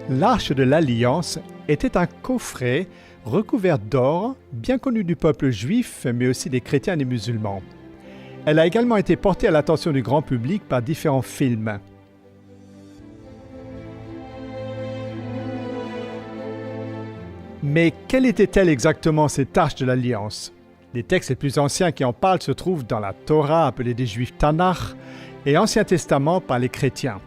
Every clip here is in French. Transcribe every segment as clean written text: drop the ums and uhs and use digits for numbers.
L'Arche de l'Alliance était un coffret recouvert d'or, bien connu du peuple juif, mais aussi des chrétiens et des musulmans. Elle a également été portée à l'attention du grand public par différents films. Mais quelle était-elle exactement, cette Arche de l'Alliance? Les textes les plus anciens qui en parlent se trouvent dans la Torah, appelée des Juifs Tanakh, et Ancien Testament par les chrétiens.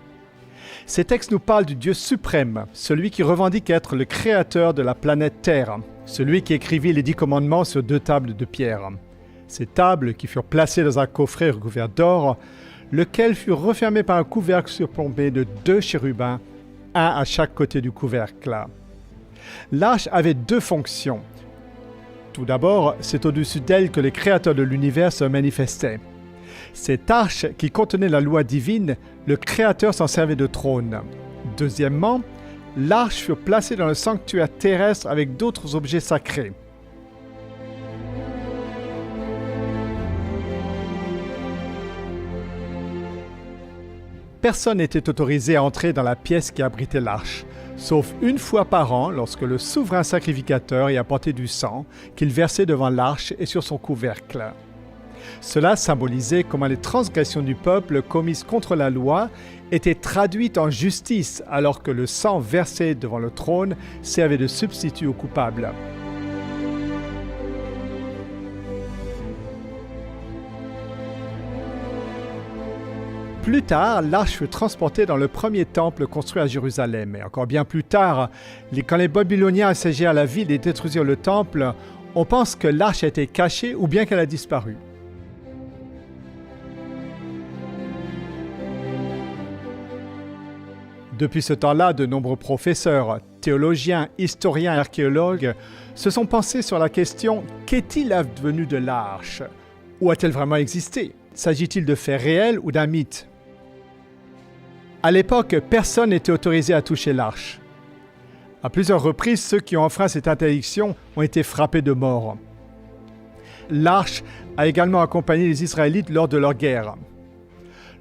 Ces textes nous parlent du Dieu suprême, celui qui revendique être le créateur de la planète Terre, celui qui écrivit les 10 commandements sur 2 tables de pierre. Ces tables qui furent placées dans un coffret recouvert d'or, lequel fut refermé par un couvercle surplombé de 2 chérubins, un à chaque côté du couvercle. L'arche avait 2 fonctions. Tout d'abord, c'est au-dessus d'elle que le créateur de l'univers se manifestait. Cette arche qui contenait la loi divine, le Créateur s'en servait de trône. Deuxièmement, l'arche fut placée dans le sanctuaire terrestre avec d'autres objets sacrés. Personne n'était autorisé à entrer dans la pièce qui abritait l'arche, sauf une fois par an lorsque le souverain sacrificateur y apportait du sang qu'il versait devant l'arche et sur son couvercle. Cela symbolisait comment les transgressions du peuple commises contre la loi étaient traduites en justice alors que le sang versé devant le trône servait de substitut aux coupables. Plus tard, l'arche fut transportée dans le premier temple construit à Jérusalem. Et encore bien plus tard, quand les Babyloniens assiégèrent la ville et détruisirent le temple, on pense que l'arche a été cachée ou bien qu'elle a disparu. Depuis ce temps-là, de nombreux professeurs, théologiens, historiens et archéologues se sont penchés sur la question « Qu'est-il advenu de l'arche ? Ou a-t-elle vraiment existé ? S'agit-il de faits réels ou d'un mythe ?» À l'époque, personne n'était autorisé à toucher l'arche. À plusieurs reprises, ceux qui ont enfreint cette interdiction ont été frappés de mort. L'arche a également accompagné les Israélites lors de leur guerre.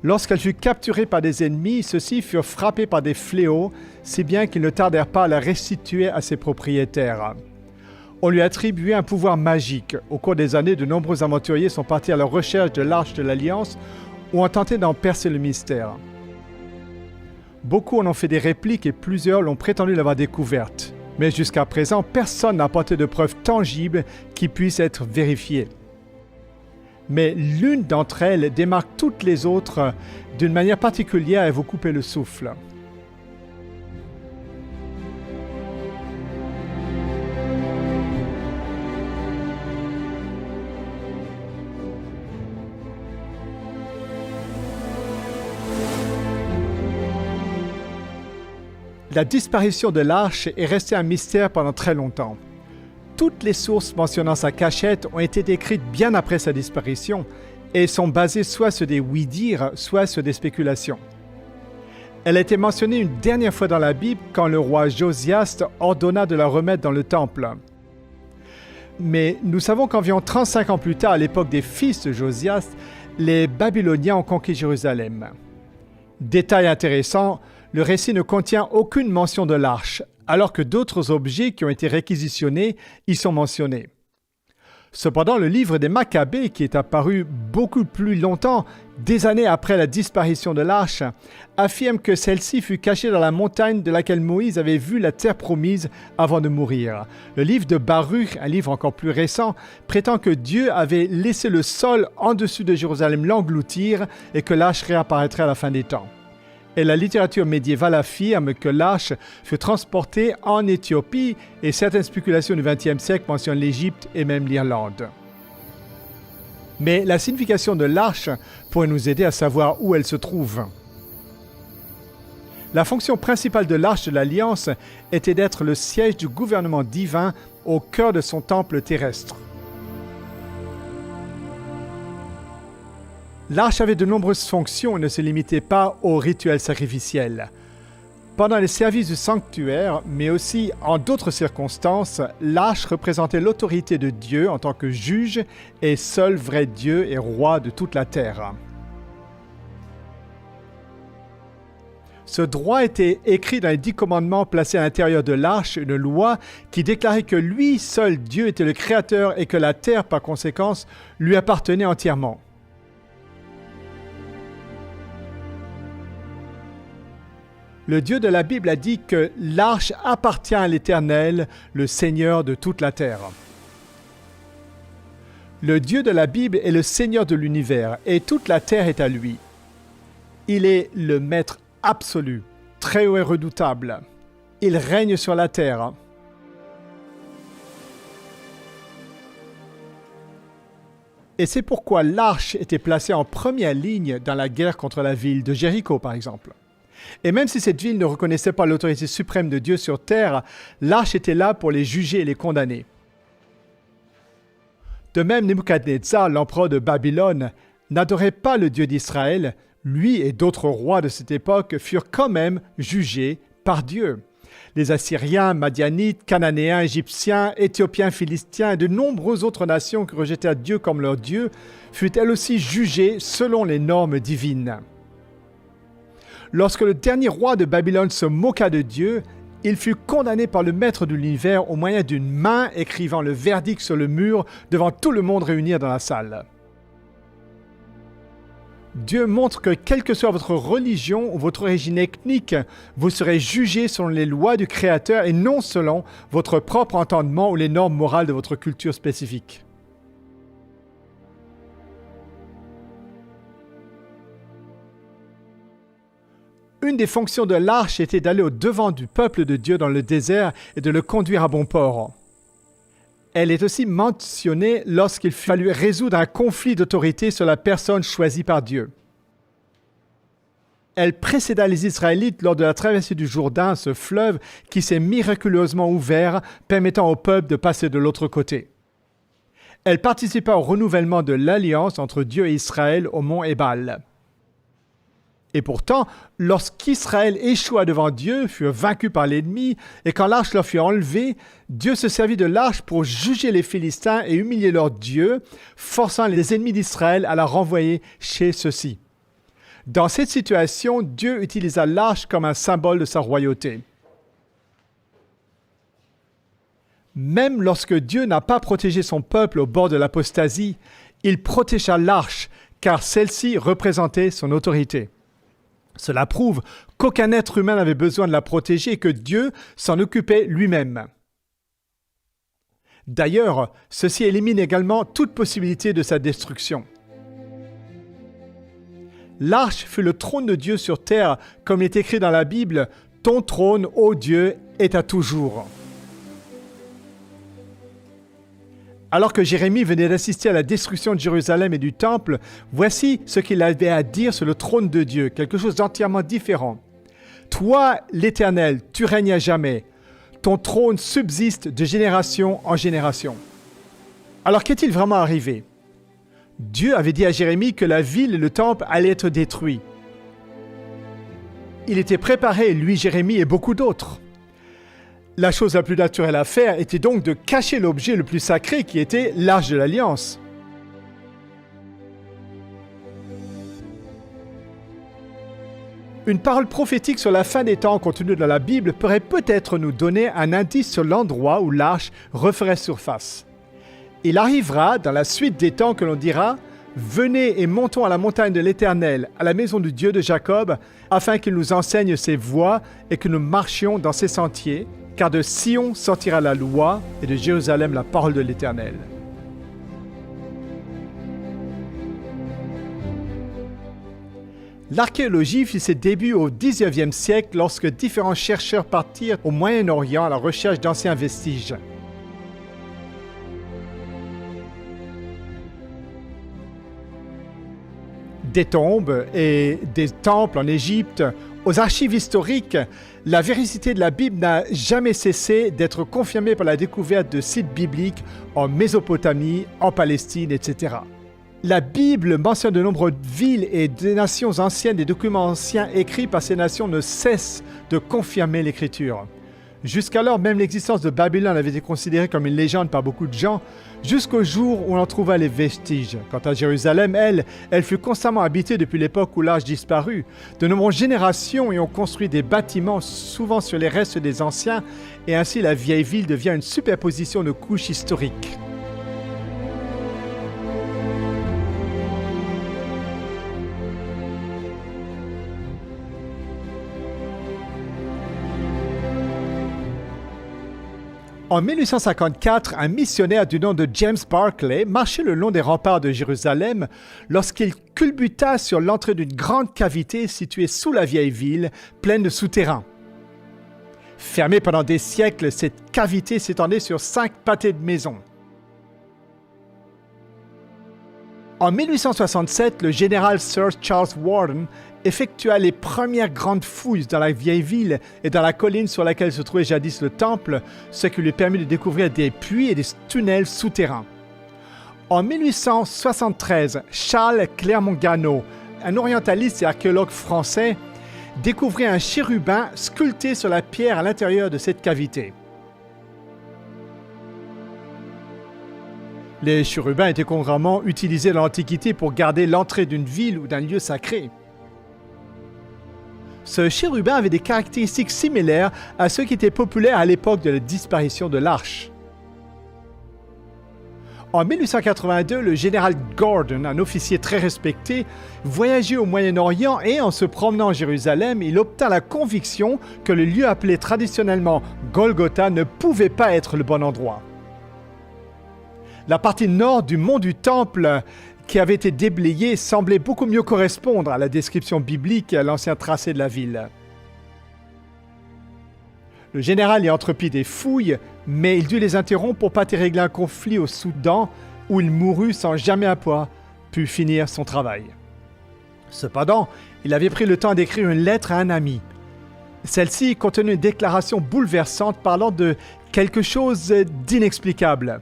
Lorsqu'elle fut capturée par des ennemis, ceux-ci furent frappés par des fléaux, si bien qu'ils ne tardèrent pas à la restituer à ses propriétaires. On lui attribuait un pouvoir magique. Au cours des années, de nombreux aventuriers sont partis à la recherche de l'Arche de l'Alliance ou ont tenté d'en percer le mystère. Beaucoup en ont fait des répliques et plusieurs l'ont prétendu l'avoir découverte. Mais jusqu'à présent, personne n'a apporté de preuves tangibles qui puissent être vérifiées. Mais l'une d'entre elles démarque toutes les autres d'une manière particulière et vous couper le souffle. La disparition de l'arche est restée un mystère pendant très longtemps. Toutes les sources mentionnant sa cachette ont été décrites bien après sa disparition et sont basées soit sur des oui-dire, soit sur des spéculations. Elle a été mentionnée une dernière fois dans la Bible quand le roi Josias ordonna de la remettre dans le temple. Mais nous savons qu'environ 35 ans plus tard, à l'époque des fils de Josias, les Babyloniens ont conquis Jérusalem. Détail intéressant, le récit ne contient aucune mention de l'arche, alors que d'autres objets qui ont été réquisitionnés y sont mentionnés. Cependant, le livre des Maccabées, qui est apparu beaucoup plus longtemps, des années après la disparition de l'arche, affirme que celle-ci fut cachée dans la montagne de laquelle Moïse avait vu la terre promise avant de mourir. Le livre de Baruch, un livre encore plus récent, prétend que Dieu avait laissé le sol en dessous de Jérusalem l'engloutir et que l'arche réapparaîtrait à la fin des temps. Et la littérature médiévale affirme que l'arche fut transportée en Éthiopie et certaines spéculations du XXe siècle mentionnent l'Égypte et même l'Irlande. Mais la signification de l'arche pourrait nous aider à savoir où elle se trouve. La fonction principale de l'arche de l'Alliance était d'être le siège du gouvernement divin au cœur de son temple terrestre. L'arche avait de nombreuses fonctions et ne se limitait pas aux rituels sacrificiels. Pendant les services du sanctuaire, mais aussi en d'autres circonstances, l'arche représentait l'autorité de Dieu en tant que juge et seul vrai Dieu et roi de toute la terre. Ce droit était écrit dans les 10 commandements placés à l'intérieur de l'arche, une loi qui déclarait que lui seul Dieu était le Créateur et que la terre, par conséquent, lui appartenait entièrement. Le Dieu de la Bible a dit que l'arche appartient à l'Éternel, le Seigneur de toute la terre. Le Dieu de la Bible est le Seigneur de l'univers et toute la terre est à lui. Il est le Maître absolu, très haut et redoutable. Il règne sur la terre. Et c'est pourquoi l'arche était placée en première ligne dans la guerre contre la ville de Jéricho, par exemple. Et même si cette ville ne reconnaissait pas l'autorité suprême de Dieu sur terre, l'arche était là pour les juger et les condamner. De même, Nebuchadnezzar, l'empereur de Babylone, n'adorait pas le Dieu d'Israël. Lui et d'autres rois de cette époque furent quand même jugés par Dieu. Les Assyriens, Madianites, Cananéens, Égyptiens, Éthiopiens, Philistins et de nombreuses autres nations qui rejetaient Dieu comme leur Dieu furent elles aussi jugées selon les normes divines. Lorsque le dernier roi de Babylone se moqua de Dieu, il fut condamné par le maître de l'univers au moyen d'une main écrivant le verdict sur le mur devant tout le monde réuni dans la salle. Dieu montre que quelle que soit votre religion ou votre origine ethnique, vous serez jugé selon les lois du Créateur et non selon votre propre entendement ou les normes morales de votre culture spécifique. Une des fonctions de l'arche était d'aller au-devant du peuple de Dieu dans le désert et de le conduire à bon port. Elle est aussi mentionnée lorsqu'il fallut résoudre un conflit d'autorité sur la personne choisie par Dieu. Elle précéda les Israélites lors de la traversée du Jourdain, ce fleuve qui s'est miraculeusement ouvert, permettant au peuple de passer de l'autre côté. Elle participa au renouvellement de l'alliance entre Dieu et Israël au mont Ébal. Et pourtant, lorsqu'Israël échoua devant Dieu, fut vaincu par l'ennemi, et quand l'arche leur fut enlevée, Dieu se servit de l'arche pour juger les Philistins et humilier leur Dieu, forçant les ennemis d'Israël à la renvoyer chez ceux-ci. Dans cette situation, Dieu utilisa l'arche comme un symbole de sa royauté. Même lorsque Dieu n'a pas protégé son peuple au bord de l'apostasie, il protégea l'arche, car celle-ci représentait son autorité. Cela prouve qu'aucun être humain n'avait besoin de la protéger et que Dieu s'en occupait lui-même. D'ailleurs, ceci élimine également toute possibilité de sa destruction. L'arche fut le trône de Dieu sur terre, comme il est écrit dans la Bible, « Ton trône, ô Dieu, est à toujours ». Alors que Jérémie venait d'assister à la destruction de Jérusalem et du Temple, voici ce qu'il avait à dire sur le trône de Dieu, quelque chose d'entièrement différent. « Toi, l'Éternel, tu règnes à jamais. Ton trône subsiste de génération en génération. » Alors qu'est-il vraiment arrivé? Dieu avait dit à Jérémie que la ville et le Temple allaient être détruits. Il était préparé, lui, Jérémie et beaucoup d'autres. La chose la plus naturelle à faire était donc de cacher l'objet le plus sacré qui était l'arche de l'Alliance. Une parole prophétique sur la fin des temps contenue dans la Bible pourrait peut-être nous donner un indice sur l'endroit où l'arche referait surface. Il arrivera, dans la suite des temps, que l'on dira « Venez et montons à la montagne de l'Éternel, à la maison du Dieu de Jacob, afin qu'il nous enseigne ses voies et que nous marchions dans ses sentiers, car de Sion sortira la loi et de Jérusalem la parole de l'Éternel. » L'archéologie fit ses débuts au XIXe siècle lorsque différents chercheurs partirent au Moyen-Orient à la recherche d'anciens vestiges. Des tombes et des temples en Égypte, aux archives historiques, la véracité de la Bible n'a jamais cessé d'être confirmée par la découverte de sites bibliques en Mésopotamie, en Palestine, etc. La Bible mentionne de nombreuses villes et des nations anciennes. Des documents anciens écrits par ces nations ne cessent de confirmer l'Écriture. Jusqu'alors, même l'existence de Babylone avait été considérée comme une légende par beaucoup de gens, jusqu'au jour où on en trouva les vestiges. Quant à Jérusalem, elle fut constamment habitée depuis l'époque où l'âge disparut. De nombreuses générations y ont construit des bâtiments, souvent sur les restes des anciens, et ainsi la vieille ville devient une superposition de couches historiques. En 1854, un missionnaire du nom de James Barclay marchait le long des remparts de Jérusalem lorsqu'il culbuta sur l'entrée d'une grande cavité située sous la vieille ville, pleine de souterrains. Fermée pendant des siècles, cette cavité s'étendait sur 5 pâtés de maisons. En 1867, le général Sir Charles Warden effectua les premières grandes fouilles dans la vieille ville et dans la colline sur laquelle se trouvait jadis le temple, ce qui lui permit de découvrir des puits et des tunnels souterrains. En 1873, Charles Clermont-Ganneau, un orientaliste et archéologue français, découvrit un chérubin sculpté sur la pierre à l'intérieur de cette cavité. Les chérubins étaient couramment utilisés dans l'Antiquité pour garder l'entrée d'une ville ou d'un lieu sacré. Ce chérubin avait des caractéristiques similaires à ceux qui étaient populaires à l'époque de la disparition de l'Arche. En 1882, le général Gordon, un officier très respecté, voyageait au Moyen-Orient et, en se promenant à Jérusalem, il obtint la conviction que le lieu appelé traditionnellement Golgotha ne pouvait pas être le bon endroit. La partie nord du mont du Temple, qui avait été déblayée, semblait beaucoup mieux correspondre à la description biblique et à l'ancien tracé de la ville. Le général y entreprit des fouilles, mais il dut les interrompre pour pas régler un conflit au Soudan, où il mourut sans jamais avoir pu finir son travail. Cependant, il avait pris le temps d'écrire une lettre à un ami. Celle-ci contenait une déclaration bouleversante parlant de quelque chose d'inexplicable.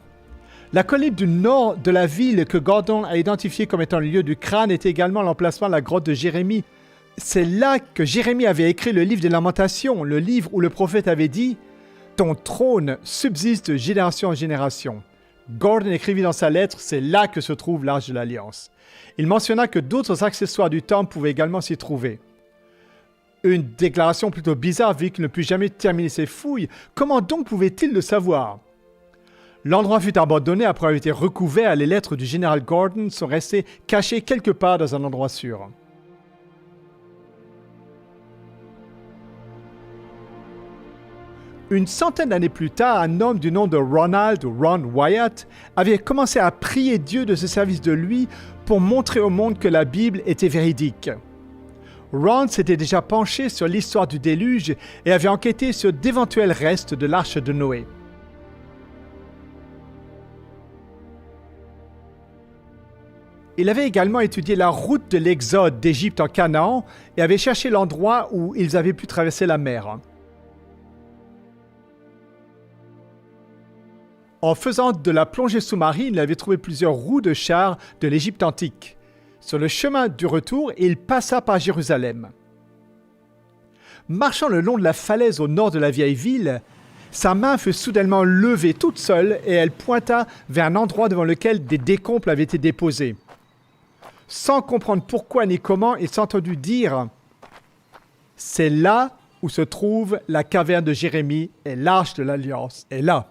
La colline du nord de la ville que Gordon a identifiée comme étant le lieu du crâne était également l'emplacement de la grotte de Jérémie. C'est là que Jérémie avait écrit le livre des Lamentations, le livre où le prophète avait dit « Ton trône subsiste de génération en génération ». Gordon écrivit dans sa lettre « C'est là que se trouve l'Arche de l'Alliance ». Il mentionna que d'autres accessoires du temple pouvaient également s'y trouver. Une déclaration plutôt bizarre vu qu'il ne put jamais terminer ses fouilles. Comment donc pouvait-il le savoir ? L'endroit fut abandonné après avoir été recouvert. Les lettres du général Gordon sont restées cachées quelque part dans un endroit sûr. Une centaine d'années plus tard, un homme du nom de Ronald ou Ron Wyatt avait commencé à prier Dieu de se servir de lui pour montrer au monde que la Bible était véridique. Ron s'était déjà penché sur l'histoire du déluge et avait enquêté sur d'éventuels restes de l'arche de Noé. Il avait également étudié la route de l'exode d'Égypte en Canaan et avait cherché l'endroit où ils avaient pu traverser la mer. En faisant de la plongée sous-marine, il avait trouvé plusieurs roues de chars de l'Égypte antique. Sur le chemin du retour, il passa par Jérusalem. Marchant le long de la falaise au nord de la vieille ville, sa main fut soudainement levée toute seule et elle pointa vers un endroit devant lequel des décombres avaient été déposés. Sans comprendre pourquoi ni comment, il s'entendit dire « C'est là où se trouve la caverne de Jérémie et l'Arche de l'Alliance est là. »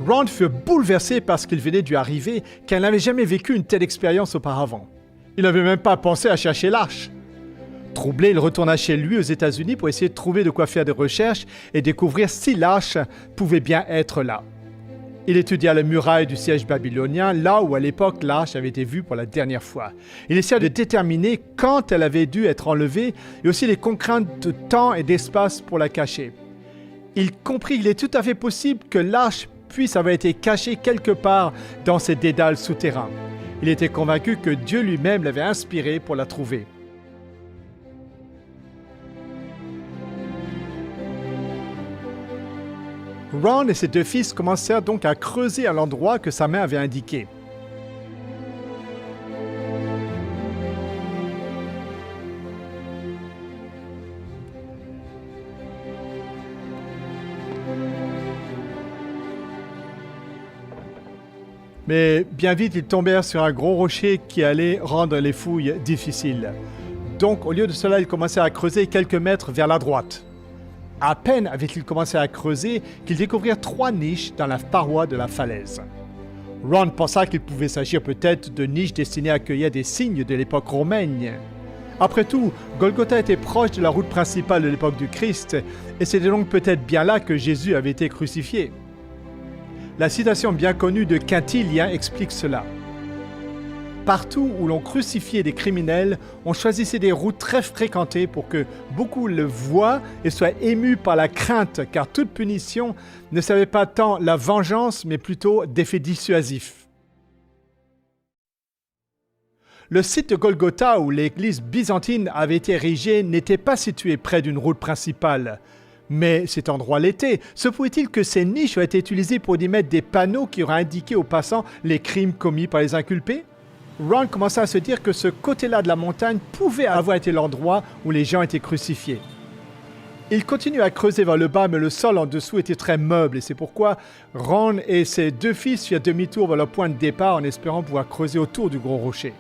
Ron fut bouleversé par ce qu'il venait de lui arriver, car il n'avait jamais vécu une telle expérience auparavant. Il n'avait même pas pensé à chercher l'arche. Troublé, il retourna chez lui aux États-Unis pour essayer de trouver de quoi faire des recherches et découvrir si l'arche pouvait bien être là. Il étudia les murailles du siège babylonien, là où à l'époque l'arche avait été vue pour la dernière fois. Il essaya de déterminer quand elle avait dû être enlevée et aussi les contraintes de temps et d'espace pour la cacher. Il comprit qu'il est tout à fait possible que l'arche puisse avoir été cachée quelque part dans ces dédales souterrains. Il était convaincu que Dieu lui-même l'avait inspiré pour la trouver. Ron et ses deux fils commencèrent donc à creuser à l'endroit que sa main avait indiqué. Mais bien vite, ils tombèrent sur un gros rocher qui allait rendre les fouilles difficiles. Donc, au lieu de cela, ils commencèrent à creuser quelques mètres vers la droite. À peine avaient-ils commencé à creuser qu'ils découvrirent 3 niches dans la paroi de la falaise. Ron pensa qu'il pouvait s'agir peut-être de niches destinées à accueillir des signes de l'époque romaine. Après tout, Golgotha était proche de la route principale de l'époque du Christ, et c'était donc peut-être bien là que Jésus avait été crucifié. La citation bien connue de Quintilien explique cela. Partout où l'on crucifiait des criminels, on choisissait des routes très fréquentées pour que beaucoup le voient et soient émus par la crainte, car toute punition ne savait pas tant la vengeance, mais plutôt d'effets dissuasifs. Le site de Golgotha où l'église byzantine avait été érigée n'était pas situé près d'une route principale. Mais cet endroit l'était. Se pouvait-il que ces niches aient été utilisées pour y mettre des panneaux qui auraient indiqué aux passants les crimes commis par les inculpés? Ron commença à se dire que ce côté-là de la montagne pouvait avoir été l'endroit où les gens étaient crucifiés. Il continue à creuser vers le bas, mais le sol en dessous était très meuble, et c'est pourquoi Ron et ses deux fils firent demi-tour vers leur point de départ en espérant pouvoir creuser autour du gros rocher.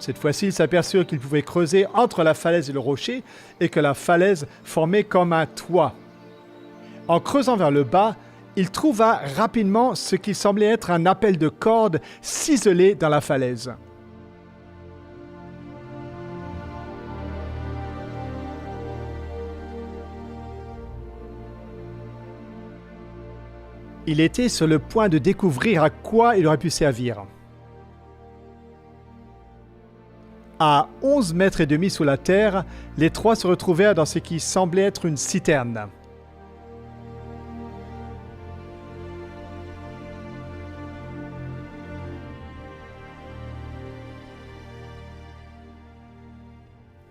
Cette fois-ci, ils s'aperçurent qu'ils pouvaient creuser entre la falaise et le rocher, et que la falaise formait comme un toit. En creusant vers le bas, il trouva rapidement ce qui semblait être un appel de corde ciselé dans la falaise. Il était sur le point de découvrir à quoi il aurait pu servir. À 11 mètres et demi sous la terre, les trois se retrouvèrent dans ce qui semblait être une citerne.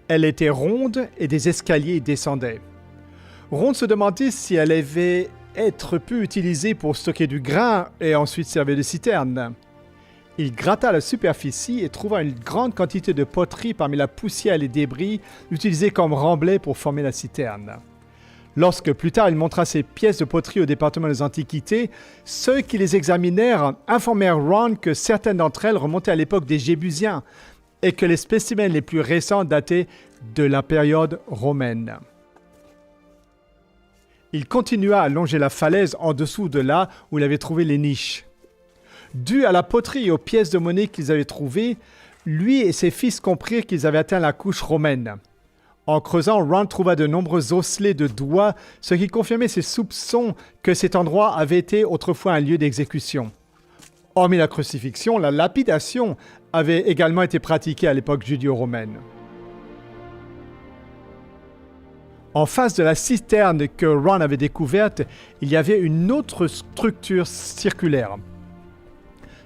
Elle était ronde et des escaliers y descendaient. Ron se demandait si elle avait être pu utilisée pour stocker du grain et ensuite servir de citerne. Il gratta la superficie et trouva une grande quantité de poterie parmi la poussière et les débris utilisés comme remblai pour former la citerne. Lorsque plus tard il montra ces pièces de poterie au département des Antiquités, ceux qui les examinèrent informèrent Ron que certaines d'entre elles remontaient à l'époque des Jébusiens et que les spécimens les plus récents dataient de la période romaine. Il continua à longer la falaise en dessous de là où il avait trouvé les niches. Dû à la poterie et aux pièces de monnaie qu'ils avaient trouvées, lui et ses fils comprirent qu'ils avaient atteint la couche romaine. En creusant, Ron trouva de nombreux osselets de doigts, ce qui confirmait ses soupçons que cet endroit avait été autrefois un lieu d'exécution. Hormis la crucifixion, la lapidation avait également été pratiquée à l'époque judéo-romaine. En face de la citerne que Ron avait découverte, il y avait une autre structure circulaire.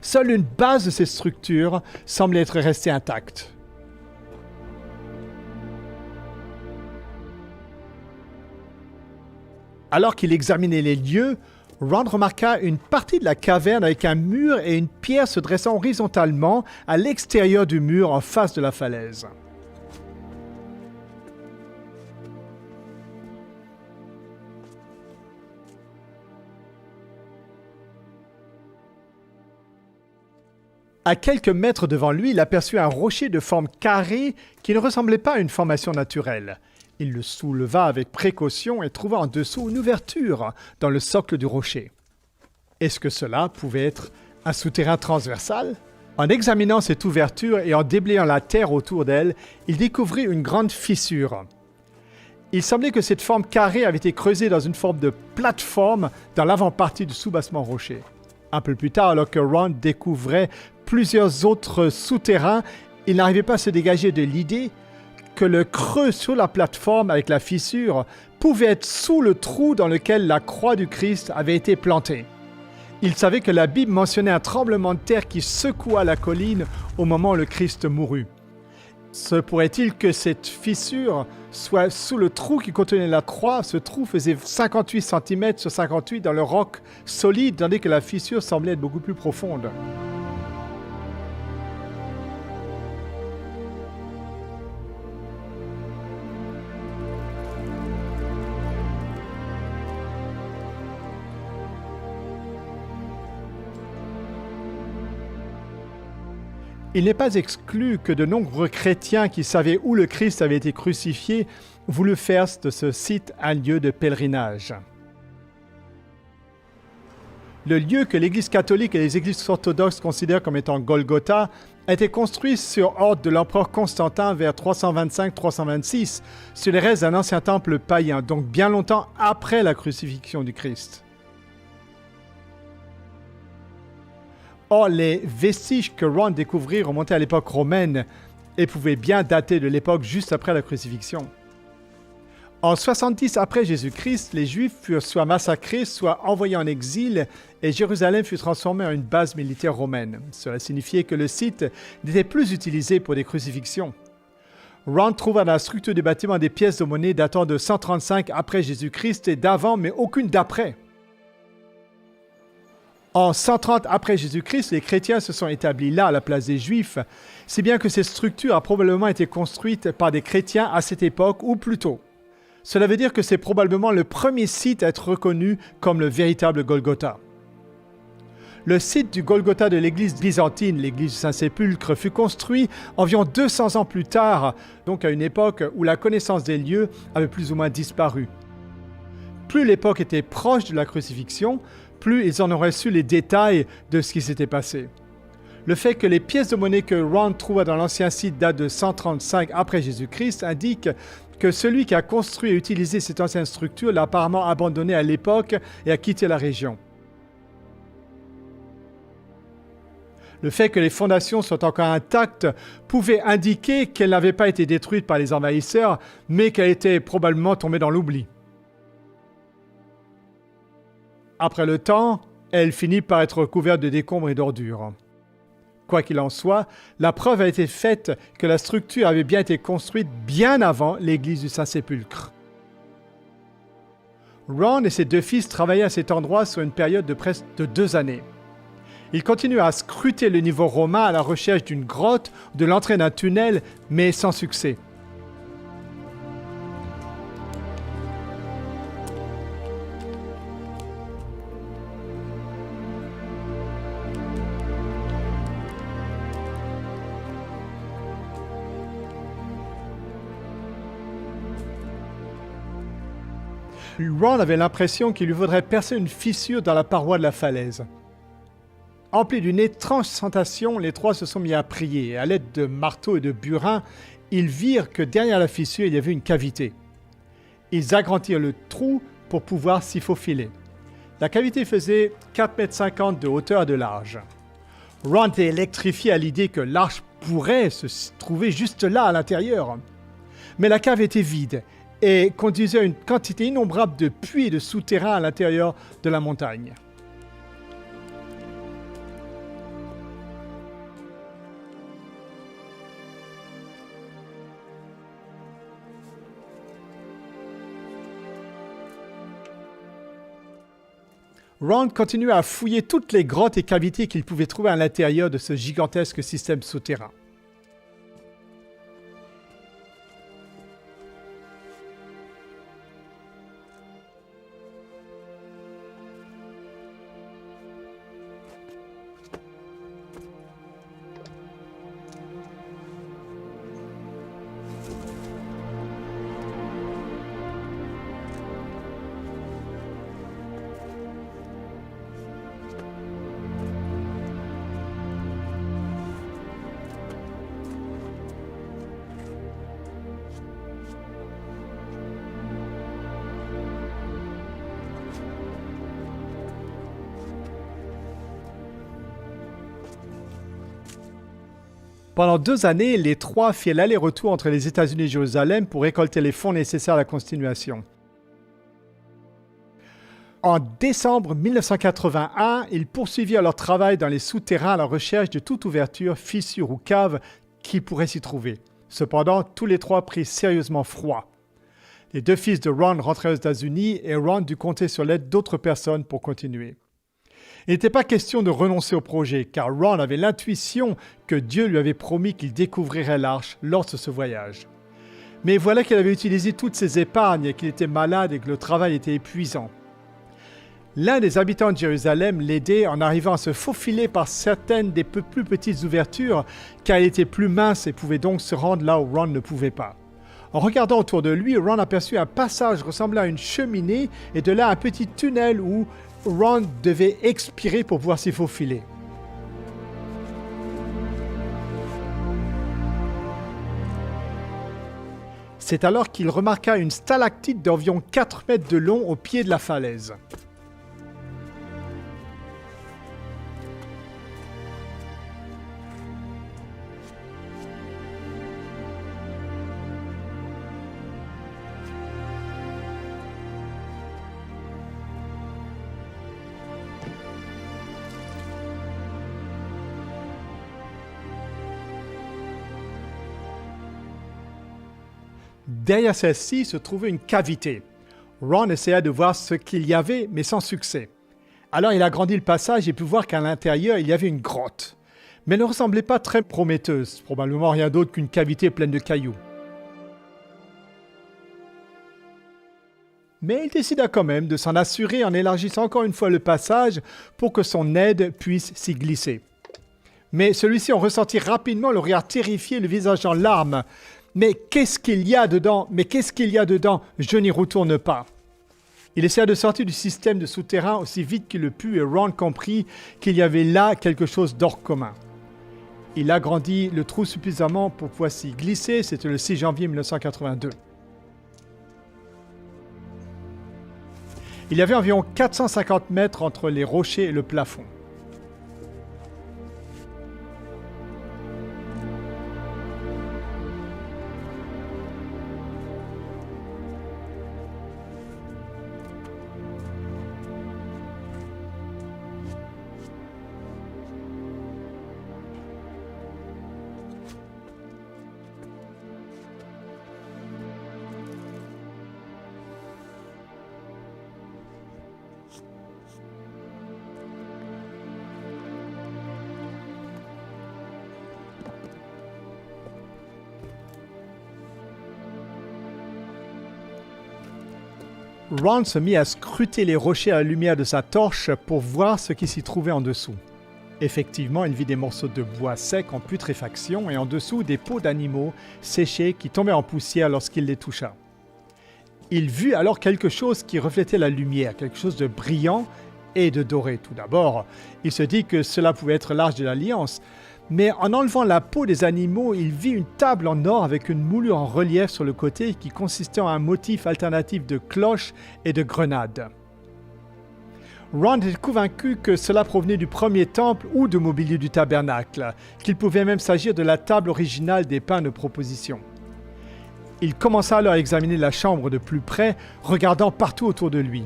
Seule une base de ces structures semblait être restée intacte. Alors qu'il examinait les lieux, Ron remarqua une partie de la caverne avec un mur et une pierre se dressant horizontalement à l'extérieur du mur en face de la falaise. À quelques mètres devant lui, il aperçut un rocher de forme carrée qui ne ressemblait pas à une formation naturelle. Il le souleva avec précaution et trouva en dessous une ouverture dans le socle du rocher. Est-ce que cela pouvait être un souterrain transversal? En examinant cette ouverture et en déblayant la terre autour d'elle, il découvrit une grande fissure. Il semblait que cette forme carrée avait été creusée dans une forme de plateforme dans l'avant-partie du soubassement rocher. Un peu plus tard, alors que Ron découvrait plusieurs autres souterrains, il n'arrivait pas à se dégager de l'idée que le creux sur la plateforme avec la fissure pouvait être sous le trou dans lequel la croix du Christ avait été plantée. Il savait que la Bible mentionnait un tremblement de terre qui secoua la colline au moment où le Christ mourut. Se pourrait-il que cette fissure soit sous le trou qui contenait la croix? Ce trou faisait 58 cm sur 58 dans le roc solide, tandis que la fissure semblait être beaucoup plus profonde. Il n'est pas exclu que de nombreux chrétiens qui savaient où le Christ avait été crucifié voulurent faire de ce site un lieu de pèlerinage. Le lieu que l'Église catholique et les Églises orthodoxes considèrent comme étant Golgotha a été construit sur ordre de l'empereur Constantin vers 325-326 sur les restes d'un ancien temple païen, donc bien longtemps après la crucifixion du Christ. Or, les vestiges que Ron découvrit remontaient à l'époque romaine et pouvaient bien dater de l'époque juste après la crucifixion. En 70 après Jésus-Christ, les Juifs furent soit massacrés, soit envoyés en exil et Jérusalem fut transformée en une base militaire romaine. Cela signifiait que le site n'était plus utilisé pour des crucifixions. Ron trouva dans la structure du bâtiment des pièces de monnaie datant de 135 après Jésus-Christ et d'avant, mais aucune d'après. En 130 après Jésus-Christ, les chrétiens se sont établis là à la place des Juifs, si bien que cette structure a probablement été construite par des chrétiens à cette époque ou plus tôt. Cela veut dire que c'est probablement le premier site à être reconnu comme le véritable Golgotha. Le site du Golgotha de l'église byzantine, l'église du Saint-Sépulcre, fut construit environ 200 ans plus tard, donc à une époque où la connaissance des lieux avait plus ou moins disparu. Plus l'époque était proche de la crucifixion, plus ils en auraient su les détails de ce qui s'était passé. Le fait que les pièces de monnaie que Ron trouva dans l'ancien site datent de 135 après Jésus-Christ indique que celui qui a construit et utilisé cette ancienne structure l'a apparemment abandonnée à l'époque et a quitté la région. Le fait que les fondations soient encore intactes pouvait indiquer qu'elles n'avaient pas été détruites par les envahisseurs, mais qu'elles étaient probablement tombées dans l'oubli. Après le temps, elle finit par être recouverte de décombres et d'ordures. Quoi qu'il en soit, la preuve a été faite que la structure avait bien été construite bien avant l'église du Saint-Sépulcre. Ron et ses deux fils travaillaient à cet endroit sur une période de presque 2 années. Ils continuaient à scruter le niveau romain à la recherche d'une grotte ou de l'entrée d'un tunnel, mais sans succès. Ron avait l'impression qu'il lui faudrait percer une fissure dans la paroi de la falaise. Emplis d'une étrange sensation, les trois se sont mis à prier et à l'aide de marteaux et de burins, ils virent que derrière la fissure, il y avait une cavité. Ils agrandirent le trou pour pouvoir s'y faufiler. La cavité faisait 4,50 m de hauteur et de large. Ron était électrifié à l'idée que l'arche pourrait se trouver juste là à l'intérieur. Mais la cave était vide et conduisait à une quantité innombrable de puits et de souterrains à l'intérieur de la montagne. Ron continuait à fouiller toutes les grottes et cavités qu'il pouvait trouver à l'intérieur de ce gigantesque système souterrain. Pendant 2 années, les trois firent l'aller-retour entre les États-Unis et Jérusalem pour récolter les fonds nécessaires à la continuation. En décembre 1981, ils poursuivirent leur travail dans les souterrains à la recherche de toute ouverture, fissure ou cave qui pourrait s'y trouver. Cependant, tous les trois prirent sérieusement froid. Les 2 fils de Ron rentrèrent aux États-Unis et Ron dut compter sur l'aide d'autres personnes pour continuer. Il n'était pas question de renoncer au projet, car Ron avait l'intuition que Dieu lui avait promis qu'il découvrirait l'arche lors de ce voyage. Mais voilà qu'il avait utilisé toutes ses épargnes, qu'il était malade et que le travail était épuisant. L'un des habitants de Jérusalem l'aidait en arrivant à se faufiler par certaines des plus petites ouvertures, car il était plus mince et pouvait donc se rendre là où Ron ne pouvait pas. En regardant autour de lui, Ron aperçut un passage ressemblant à une cheminée et de là un petit tunnel où Ron devait expirer pour pouvoir s'y faufiler. C'est alors qu'il remarqua une stalactite d'environ 4 mètres de long au pied de la falaise. Derrière celle-ci se trouvait une cavité. Ron essaya de voir ce qu'il y avait, mais sans succès. Alors il agrandit le passage et put voir qu'à l'intérieur, il y avait une grotte. Mais elle ne ressemblait pas très prometteuse, probablement rien d'autre qu'une cavité pleine de cailloux. Mais il décida quand même de s'en assurer en élargissant encore une fois le passage pour que son aide puisse s'y glisser. Mais celui-ci en ressentit rapidement le regard terrifié, le visage en larmes. « Mais qu'est-ce qu'il y a dedans? Mais qu'est-ce qu'il y a dedans? Je n'y retourne pas. » Il essaya de sortir du système de souterrain aussi vite qu'il le put et Ron comprit qu'il y avait là quelque chose d'hors commun. Il agrandit le trou suffisamment pour pouvoir s'y glisser, c'était le 6 janvier 1982. Il y avait environ 450 mètres entre les rochers et le plafond. Ron se mit à scruter les rochers à la lumière de sa torche pour voir ce qui s'y trouvait en dessous. Effectivement, il vit des morceaux de bois secs en putréfaction et en dessous des peaux d'animaux séchés qui tombaient en poussière lorsqu'il les toucha. Il vit alors quelque chose qui reflétait la lumière, quelque chose de brillant et de doré. Tout d'abord, il se dit que cela pouvait être l'Arche de l'Alliance, mais en enlevant la peau des animaux, il vit une table en or avec une moulure en relief sur le côté qui consistait en un motif alternatif de cloches et de grenades. Ron était convaincu que cela provenait du premier temple ou du mobilier du tabernacle, qu'il pouvait même s'agir de la table originale des pains de proposition. Il commença alors à examiner la chambre de plus près, regardant partout autour de lui.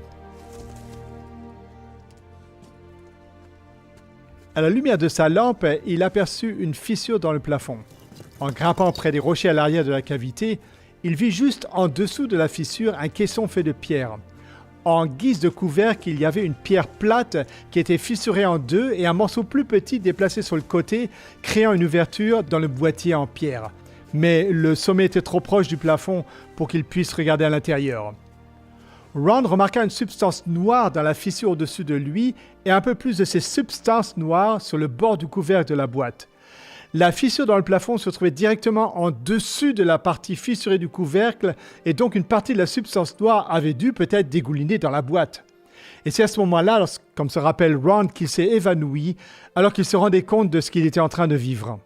À la lumière de sa lampe, il aperçut une fissure dans le plafond. En grimpant près des rochers à l'arrière de la cavité, il vit juste en dessous de la fissure un caisson fait de pierre. En guise de couvercle, il y avait une pierre plate qui était fissurée en deux et un morceau plus petit déplacé sur le côté, créant une ouverture dans le boîtier en pierre. Mais le sommet était trop proche du plafond pour qu'il puisse regarder à l'intérieur. Ron remarqua une substance noire dans la fissure au-dessus de lui et un peu plus de ces substances noires sur le bord du couvercle de la boîte. La fissure dans le plafond se trouvait directement en dessus de la partie fissurée du couvercle et donc une partie de la substance noire avait dû peut-être dégouliner dans la boîte. Et c'est à ce moment-là, comme se rappelle Ron, qu'il s'est évanoui alors qu'il se rendait compte de ce qu'il était en train de vivre.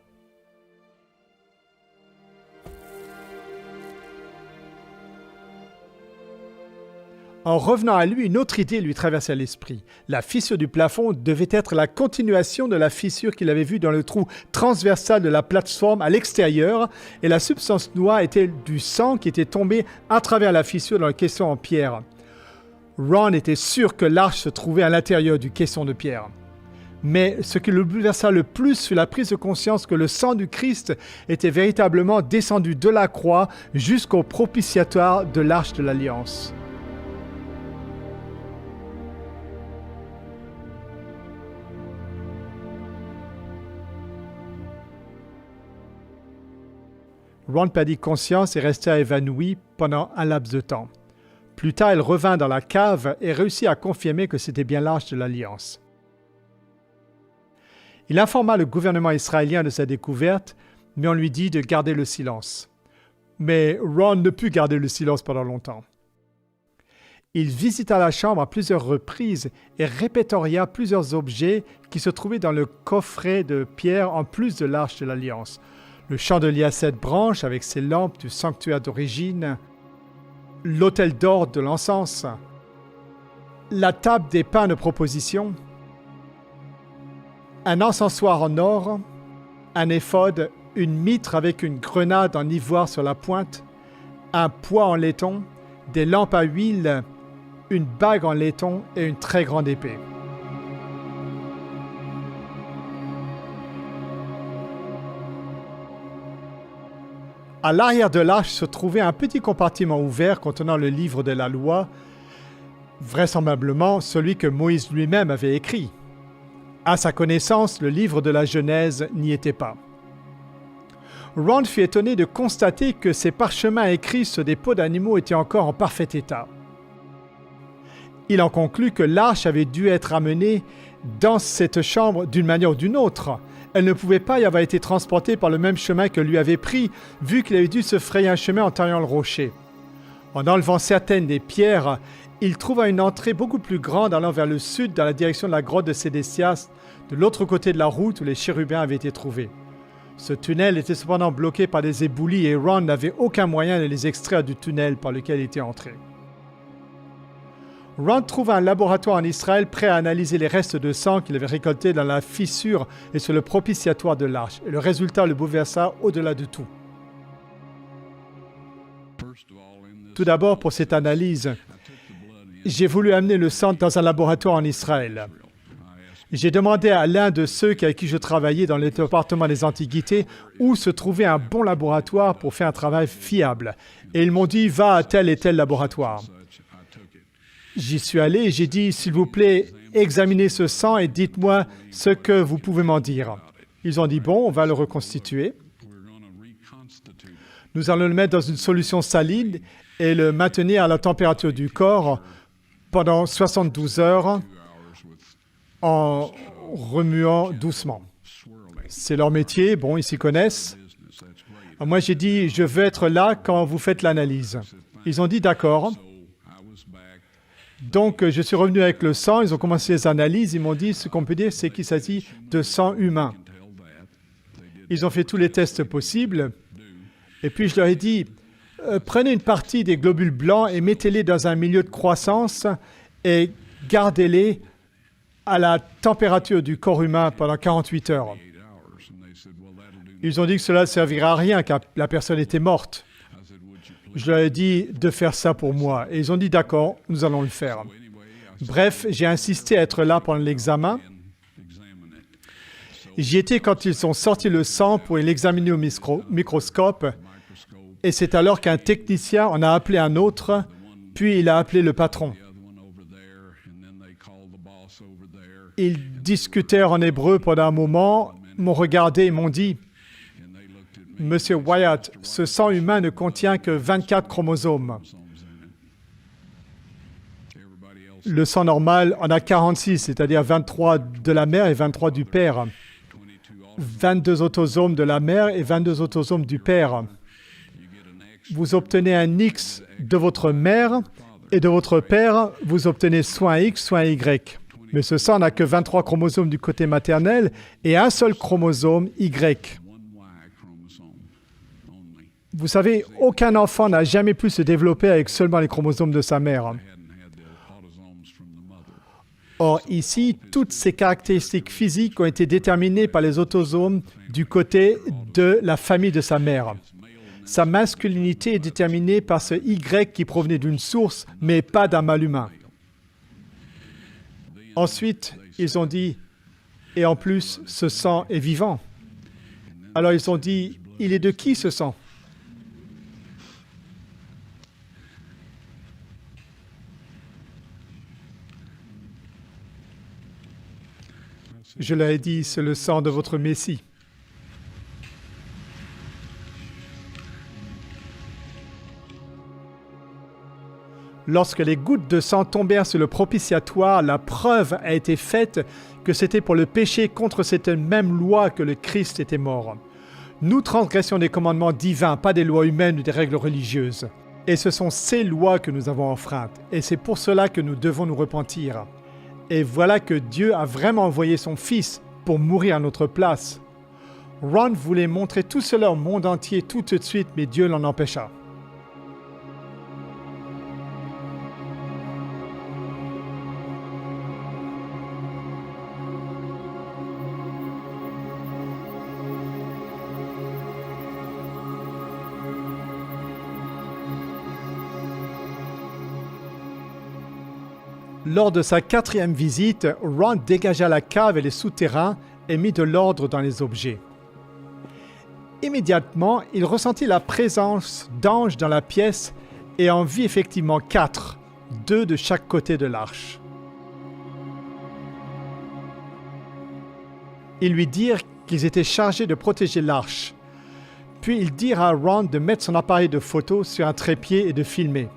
En revenant à lui, une autre idée lui traversait l'esprit. La fissure du plafond devait être la continuation de la fissure qu'il avait vue dans le trou transversal de la plateforme à l'extérieur, et la substance noire était du sang qui était tombé à travers la fissure dans le caisson en pierre. Ron était sûr que l'arche se trouvait à l'intérieur du caisson de pierre. Mais ce qui le bouleversa le plus fut la prise de conscience que le sang du Christ était véritablement descendu de la croix jusqu'au propitiatoire de l'arche de l'Alliance. Ron perdit conscience et resta évanoui pendant un laps de temps. Plus tard, il revint dans la cave et réussit à confirmer que c'était bien l'arche de l'Alliance. Il informa le gouvernement israélien de sa découverte, mais on lui dit de garder le silence. Mais Ron ne put garder le silence pendant longtemps. Il visita la chambre à plusieurs reprises et répertoria plusieurs objets qui se trouvaient dans le coffret de pierre en plus de l'arche de l'Alliance. Le chandelier à 7 branches avec ses lampes du sanctuaire d'origine, l'autel d'or de l'encens, la table des pains de proposition, un encensoir en or, un éphod, une mitre avec une grenade en ivoire sur la pointe, un poids en laiton, des lampes à huile, une bague en laiton et une très grande épée. À l'arrière de l'arche se trouvait un petit compartiment ouvert contenant le livre de la loi, vraisemblablement celui que Moïse lui-même avait écrit. À sa connaissance, le livre de la Genèse n'y était pas. Ron fut étonné de constater que ces parchemins écrits sur des peaux d'animaux étaient encore en parfait état. Il en conclut que l'arche avait dû être amenée dans cette chambre d'une manière ou d'une autre. Elle ne pouvait pas y avoir été transportée par le même chemin que lui avait pris, vu qu'il avait dû se frayer un chemin en taillant le rocher. En enlevant certaines des pierres, il trouva une entrée beaucoup plus grande allant vers le sud dans la direction de la grotte de Sédécias, de l'autre côté de la route où les chérubins avaient été trouvés. Ce tunnel était cependant bloqué par des éboulis et Ron n'avait aucun moyen de les extraire du tunnel par lequel il était entré. Ron trouva un laboratoire en Israël prêt à analyser les restes de sang qu'il avait récoltés dans la fissure et sur le propitiatoire de l'arche, et le résultat le bouleversa au-delà de tout. Tout d'abord, pour cette analyse, j'ai voulu amener le sang dans un laboratoire en Israël. J'ai demandé à l'un de ceux avec qui je travaillais dans le département des Antiquités où se trouvait un bon laboratoire pour faire un travail fiable. Et ils m'ont dit, va à tel et tel laboratoire. J'y suis allé et j'ai dit, s'il vous plaît, examinez ce sang et dites-moi ce que vous pouvez m'en dire. Ils ont dit, bon, on va le reconstituer. Nous allons le mettre dans une solution saline et le maintenir à la température du corps pendant 72 heures en remuant doucement. C'est leur métier, bon, ils s'y connaissent. Moi, j'ai dit, je veux être là quand vous faites l'analyse. Ils ont dit, d'accord. Donc, je suis revenu avec le sang, ils ont commencé les analyses, ils m'ont dit, ce qu'on peut dire, c'est qu'il s'agit de sang humain. Ils ont fait tous les tests possibles, et puis je leur ai dit, prenez une partie des globules blancs et mettez-les dans un milieu de croissance et gardez-les à la température du corps humain pendant 48 heures. Ils ont dit que cela ne servira à rien car la personne était morte. Je leur ai dit de faire ça pour moi. Et ils ont dit d'accord, nous allons le faire. Bref, j'ai insisté à être là pendant l'examen. J'y étais quand ils ont sorti le sang pour l'examiner au microscope. Et c'est alors qu'un technicien en a appelé un autre, puis il a appelé le patron. Ils discutèrent en hébreu pendant un moment, m'ont regardé et m'ont dit « Monsieur Wyatt, ce sang humain ne contient que 24 chromosomes. Le sang normal en a 46, c'est-à-dire 23 de la mère et 23 du père. 22 autosomes de la mère et 22 autosomes du père. Vous obtenez un X de votre mère et de votre père, vous obtenez soit un X, soit un Y. Mais ce sang n'a que 23 chromosomes du côté maternel et un seul chromosome Y. Vous savez, aucun enfant n'a jamais pu se développer avec seulement les chromosomes de sa mère. Or ici, toutes ces caractéristiques physiques ont été déterminées par les autosomes du côté de la famille de sa mère. Sa masculinité est déterminée par ce Y qui provenait d'une source, mais pas d'un mâle humain. Ensuite, ils ont dit, et en plus, ce sang est vivant. Alors ils ont dit, il est de qui ce sang? Je leur ai dit, c'est le sang de votre Messie. Lorsque les gouttes de sang tombèrent sur le propitiatoire, la preuve a été faite que c'était pour le péché contre cette même loi que le Christ était mort. Nous transgressions des commandements divins, pas des lois humaines ou des règles religieuses. Et ce sont ces lois que nous avons enfreintes. Et c'est pour cela que nous devons nous repentir. Et voilà que Dieu a vraiment envoyé son Fils pour mourir à notre place. Ron voulait montrer tout cela au monde entier tout de suite, mais Dieu l'en empêcha. Lors de sa 4e visite, Ron dégagea la cave et les souterrains et mit de l'ordre dans les objets. Immédiatement, il ressentit la présence d'anges dans la pièce et en vit effectivement 4, 2 de chaque côté de l'arche. Ils lui dirent qu'ils étaient chargés de protéger l'arche. Puis ils dirent à Ron de mettre son appareil de photo sur un trépied et de filmer.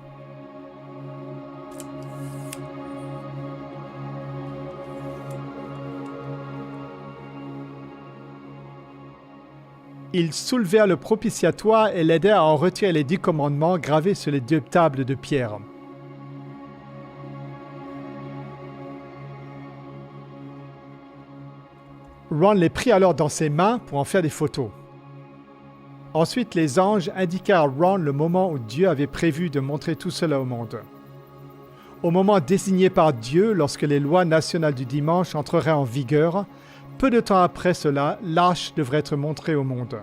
Ils soulevèrent le propitiatoire et l'aidèrent à en retirer les 10 commandements gravés sur les 2 tables de pierre. Ron les prit alors dans ses mains pour en faire des photos. Ensuite, les anges indiquèrent à Ron le moment où Dieu avait prévu de montrer tout cela au monde. Au moment désigné par Dieu, lorsque les lois nationales du dimanche entreraient en vigueur, peu de temps après cela, l'arche devrait être montrée au monde.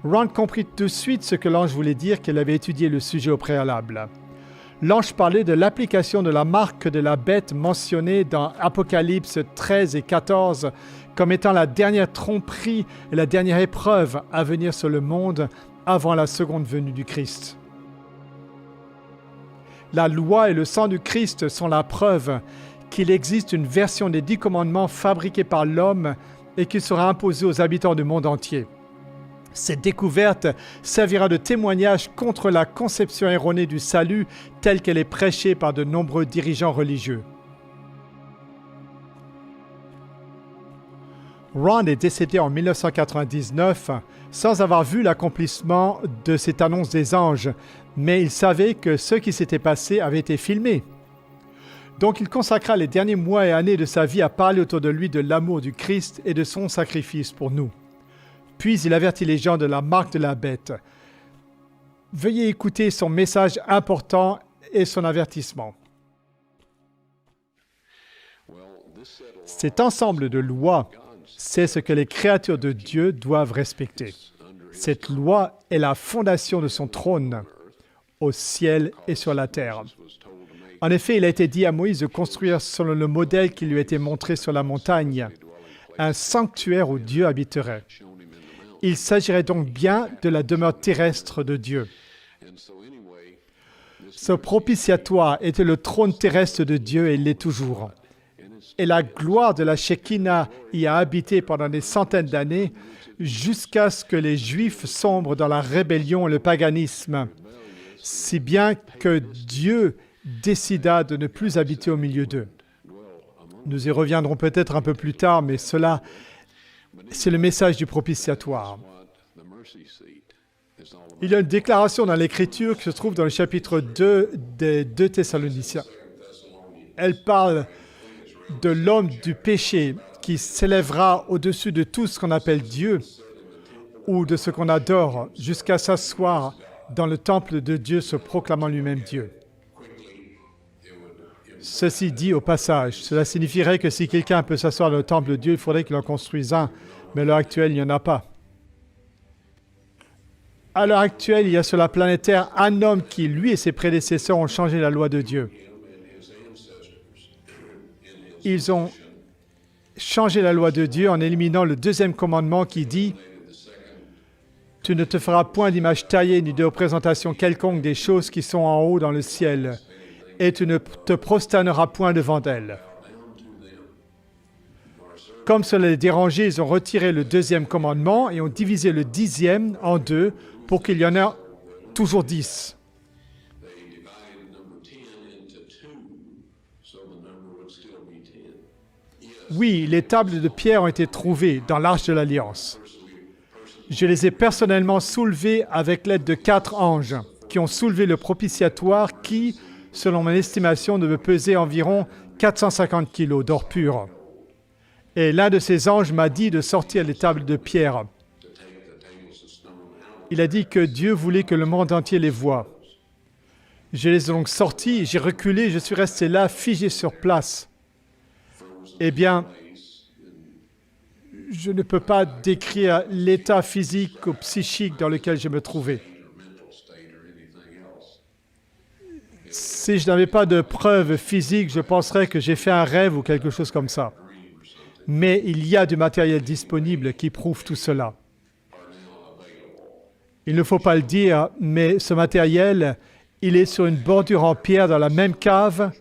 Ron comprit tout de suite ce que l'ange voulait dire qu'il avait étudié le sujet au préalable. L'ange parlait de l'application de la marque de la bête mentionnée dans Apocalypse 13 et 14 comme étant la dernière tromperie et la dernière épreuve à venir sur le monde avant la seconde venue du Christ. La loi et le sang du Christ sont la preuve qu'il existe une version des 10 commandements fabriquée par l'homme et qui sera imposée aux habitants du monde entier. Cette découverte servira de témoignage contre la conception erronée du salut telle qu'elle est prêchée par de nombreux dirigeants religieux. Ron est décédé en 1999 sans avoir vu l'accomplissement de cette annonce des anges, mais il savait que ce qui s'était passé avait été filmé. Donc il consacra les derniers mois et années de sa vie à parler autour de lui de l'amour du Christ et de son sacrifice pour nous. Puis il avertit les gens de la marque de la bête. Veuillez écouter son message important et son avertissement. Cet ensemble de lois, c'est ce que les créatures de Dieu doivent respecter. Cette loi est la fondation de son trône, au ciel et sur la terre. En effet, il a été dit à Moïse de construire selon le modèle qui lui a été montré sur la montagne, un sanctuaire où Dieu habiterait. Il s'agirait donc bien de la demeure terrestre de Dieu. Ce propitiatoire était le trône terrestre de Dieu et il l'est toujours. Et la gloire de la Shekinah y a habité pendant des centaines d'années jusqu'à ce que les Juifs sombrent dans la rébellion et le paganisme, si bien que Dieu décida de ne plus habiter au milieu d'eux. Nous y reviendrons peut-être un peu plus tard, mais cela, c'est le message du propitiatoire. Il y a une déclaration dans l'Écriture qui se trouve dans le chapitre 2 des 2 Thessaloniciens. Elle parle de l'homme du péché qui s'élèvera au-dessus de tout ce qu'on appelle Dieu ou de ce qu'on adore jusqu'à s'asseoir dans le temple de Dieu se proclamant lui-même Dieu. Ceci dit au passage, cela signifierait que si quelqu'un peut s'asseoir dans le temple de Dieu, il faudrait qu'il en construise un, mais à l'heure actuelle, il n'y en a pas. À l'heure actuelle, il y a sur la planète Terre un homme qui, lui et ses prédécesseurs, ont changé la loi de Dieu. Ils ont changé la loi de Dieu en éliminant le deuxième commandement qui dit « Tu ne te feras point d'image taillée ni de représentation quelconque des choses qui sont en haut dans le ciel, et tu ne te prosterneras point devant elles. » Comme cela les dérangeait, ils ont retiré le deuxième commandement et ont divisé le 10e en deux pour qu'il y en ait toujours 10. Oui, les tables de pierre ont été trouvées dans l'Arche de l'Alliance. Je les ai personnellement soulevées avec l'aide de 4 anges qui ont soulevé le propitiatoire qui, selon mon estimation, devait peser environ 450 kilos d'or pur. Et l'un de ces anges m'a dit de sortir les tables de pierre. Il a dit que Dieu voulait que le monde entier les voie. Je les ai donc sortis, j'ai reculé, je suis resté là, figé sur place. Eh bien, je ne peux pas décrire l'état physique ou psychique dans lequel je me trouvais. Si je n'avais pas de preuves physiques, je penserais que j'ai fait un rêve ou quelque chose comme ça. Mais il y a du matériel disponible qui prouve tout cela. Il ne faut pas le dire, mais ce matériel, il est sur une bordure en pierre dans la même cave.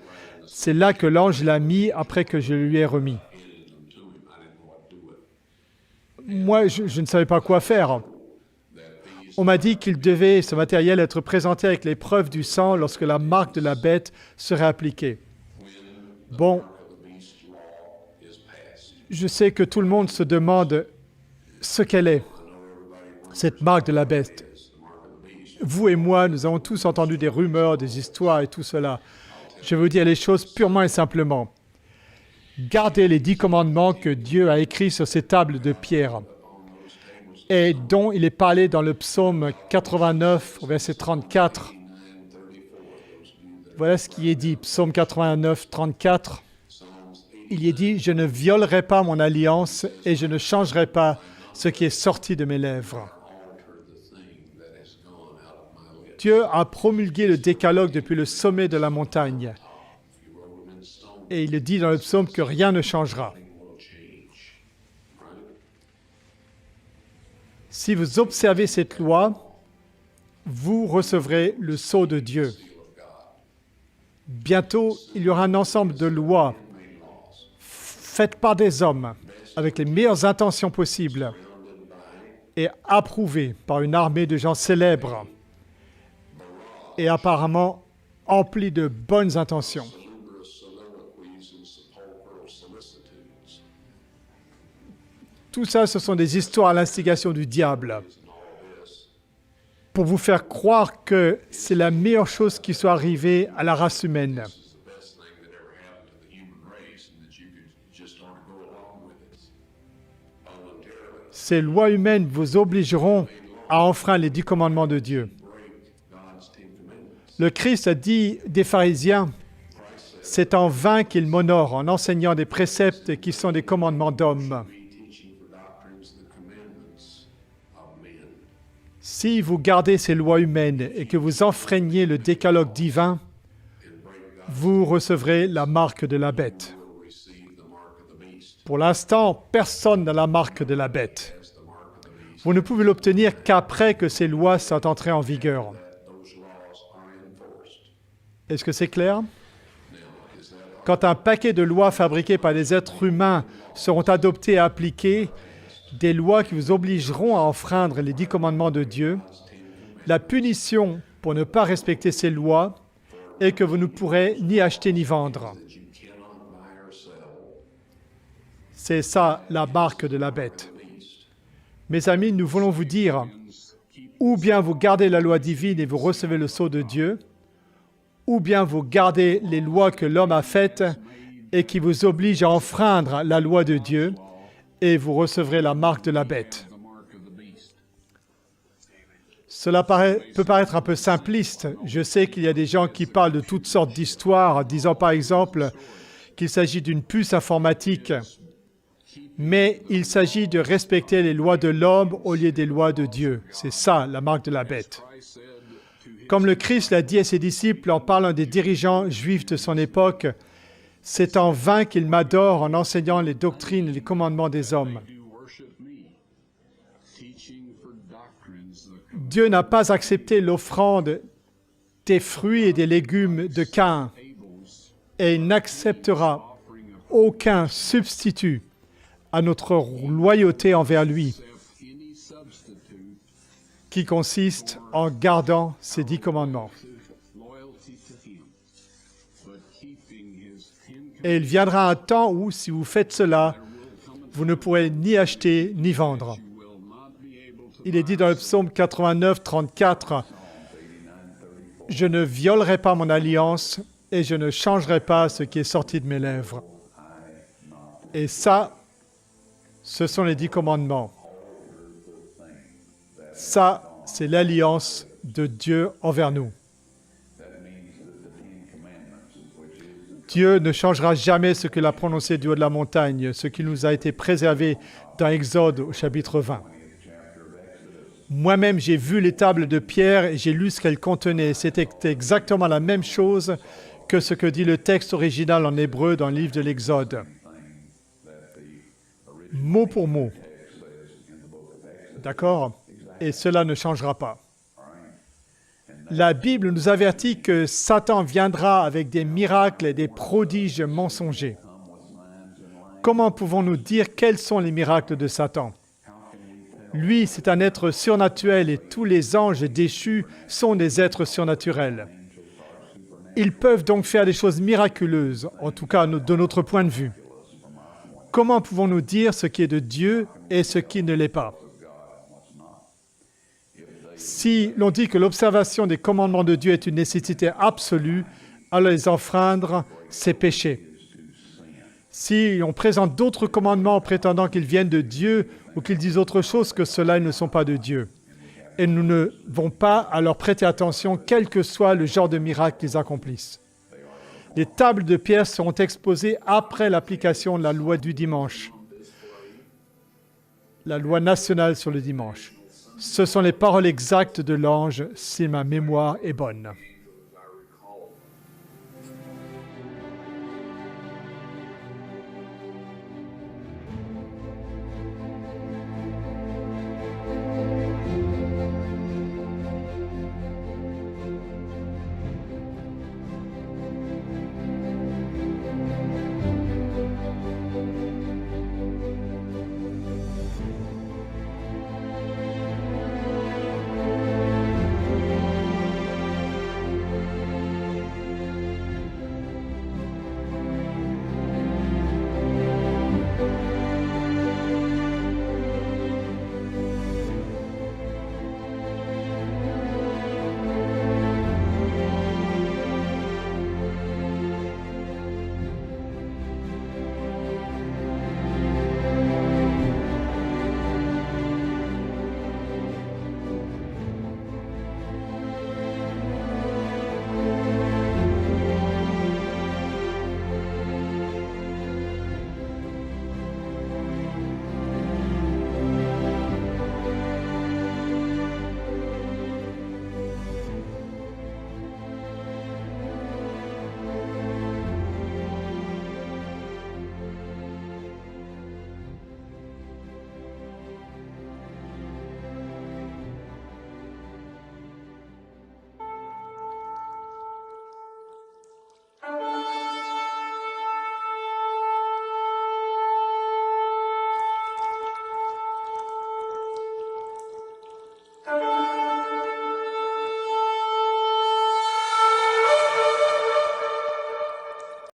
C'est là que l'ange l'a mis après que je lui ai remis. Moi, je ne savais pas quoi faire. On m'a dit qu'il devait, ce matériel, être présenté avec les preuves du sang lorsque la marque de la bête serait appliquée. Bon, je sais que tout le monde se demande ce qu'elle est, cette marque de la bête. Vous et moi, nous avons tous entendu des rumeurs, des histoires et tout cela. Je vais vous dire les choses purement et simplement. Gardez les 10 commandements que Dieu a écrits sur ces tables de pierre et dont il est parlé dans le psaume 89, verset 34. Voilà ce qui est dit, psaume 89, 34. Il y est dit « Je ne violerai pas mon alliance et je ne changerai pas ce qui est sorti de mes lèvres. » Dieu a promulgué le décalogue depuis le sommet de la montagne. Et il est dit dans le psaume que rien ne changera. Si vous observez cette loi, vous recevrez le sceau de Dieu. Bientôt, il y aura un ensemble de lois faites par des hommes avec les meilleures intentions possibles et approuvées par une armée de gens célèbres et apparemment emplis de bonnes intentions. Tout ça, ce sont des histoires à l'instigation du diable pour vous faire croire que c'est la meilleure chose qui soit arrivée à la race humaine. Ces lois humaines vous obligeront à enfreindre les 10 commandements de Dieu. Le Christ a dit des pharisiens, « C'est en vain qu'ils m'honorent en enseignant des préceptes qui sont des commandements d'hommes. » Si vous gardez ces lois humaines et que vous enfreignez le décalogue divin, vous recevrez la marque de la bête. Pour l'instant, personne n'a la marque de la bête. Vous ne pouvez l'obtenir qu'après que ces lois soient entrées en vigueur. Est-ce que c'est clair? Quand un paquet de lois fabriquées par des êtres humains seront adoptées et appliquées, des lois qui vous obligeront à enfreindre les 10 commandements de Dieu, la punition pour ne pas respecter ces lois est que vous ne pourrez ni acheter ni vendre. C'est ça la marque de la bête. Mes amis, nous voulons vous dire, ou bien vous gardez la loi divine et vous recevez le sceau de Dieu, ou bien vous gardez les lois que l'homme a faites et qui vous obligent à enfreindre la loi de Dieu, et vous recevrez la marque de la bête. Cela peut paraître un peu simpliste. Je sais qu'il y a des gens qui parlent de toutes sortes d'histoires, disant par exemple qu'il s'agit d'une puce informatique, mais il s'agit de respecter les lois de l'homme au lieu des lois de Dieu. C'est ça la marque de la bête. Comme le Christ l'a dit à ses disciples en parlant des dirigeants juifs de son époque, « C'est en vain qu'ils m'adorent en enseignant les doctrines et les commandements des hommes. » Dieu n'a pas accepté l'offrande des fruits et des légumes de Caïn et il n'acceptera aucun substitut à notre loyauté envers lui, qui consiste en gardant ses 10 commandements. Et il viendra un temps où, si vous faites cela, vous ne pourrez ni acheter ni vendre. Il est dit dans le psaume 89, 34, « Je ne violerai pas mon alliance et je ne changerai pas ce qui est sorti de mes lèvres. » Et ça, ce sont les 10 commandements. Ça, c'est l'alliance de Dieu envers nous. Dieu ne changera jamais ce qu'il a prononcé du haut de la montagne, ce qui nous a été préservé dans Exode au chapitre 20. Moi-même, j'ai vu les tables de pierre et j'ai lu ce qu'elles contenaient. C'était exactement la même chose que ce que dit le texte original en hébreu dans le livre de l'Exode. Mot pour mot. D'accord? Et cela ne changera pas. La Bible nous avertit que Satan viendra avec des miracles et des prodiges mensongers. Comment pouvons-nous dire quels sont les miracles de Satan? Lui, c'est un être surnaturel et tous les anges déchus sont des êtres surnaturels. Ils peuvent donc faire des choses miraculeuses, en tout cas de notre point de vue. Comment pouvons-nous dire ce qui est de Dieu et ce qui ne l'est pas? Si l'on dit que l'observation des commandements de Dieu est une nécessité absolue, alors les enfreindre, c'est péché. Si on présente d'autres commandements en prétendant qu'ils viennent de Dieu ou qu'ils disent autre chose que cela, ils ne sont pas de Dieu. Et nous ne devons pas à leur prêter attention, quel que soit le genre de miracle qu'ils accomplissent. Les tables de pierre seront exposées après l'application de la loi du dimanche, la loi nationale sur le dimanche. Ce sont les paroles exactes de l'ange, si ma mémoire est bonne.